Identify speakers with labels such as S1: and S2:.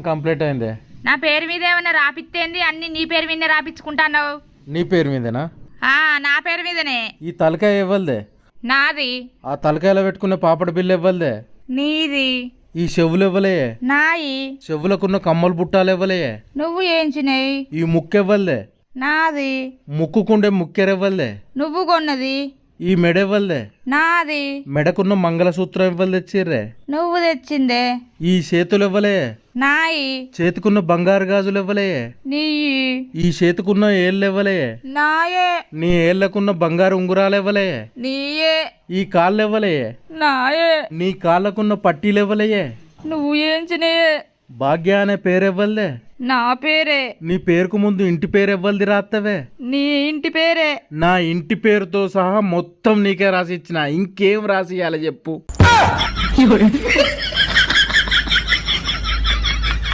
S1: Complete అయిందే.
S2: నా పేరు మీద ఏమన్నా రాపిత్తేంది? అన్ని నీ పేరు మీదనే రాపించుకుంటాన్నావు.
S1: నీ పేరు మీదేనా?
S2: నా పేరు మీదనే.
S1: ఈ తలకాయ ఇవ్వలదే?
S2: నాది.
S1: ఆ తలకాయలో పెట్టుకున్న పాపడ బిల్లు ఇవ్వలదే?
S2: నీది.
S1: ఈ చెవులు ఇవ్వలే?
S2: నాయి.
S1: చెవులకున్న కమ్మలు బుట్టాలు ఇవ్వలే?
S2: నువ్వు ఏంచినాయి.
S1: ఈ ముక్కు ఇవ్వలదే?
S2: నాది.
S1: ముక్కుకుండే ముక్కెరెవ్వలదే?
S2: నువ్వు కొన్నది.
S1: ఈ మెడ ఇవ్వలదే?
S2: నాది.
S1: మెడకున్న మంగళసూత్రం ఇవ్వలు తెచ్చిర్రే?
S2: నువ్వు తెచ్చిందే.
S1: ఈ చేతులు ఇవ్వలే?
S2: నాయి.
S1: చేతికున్న బంగారు గాజులు ఇవ్వలే?
S2: నీ.
S1: ఈ చేతికున్న ఏళ్ళు ఇవ్వలే?
S2: నాయే.
S1: నీ ఏళ్లకున్న బంగారు ఉంగురాలు ఇవ్వలే?
S2: నీయే.
S1: ఈ కాళ్ళు ఇవ్వలే?
S2: నాయే.
S1: నీ కాళ్ళకున్న పట్టీలు ఇవ్వలే?
S2: నువ్వు ఏంచినాయే.
S1: భాగ్య అనే పేరు ఇవ్వలే?
S2: నా పేరే.
S1: నీ పేరుకు ముందు ఇంటి పేరు ఇవ్వలది రాత్తవే?
S2: నీ ఇంటి పేరే.
S1: నా ఇంటి పేరుతో సహా మొత్తం నీకే రాసి ఇచ్చిన. ఇంకేం రాసి ఇవ్వాలి చెప్పు?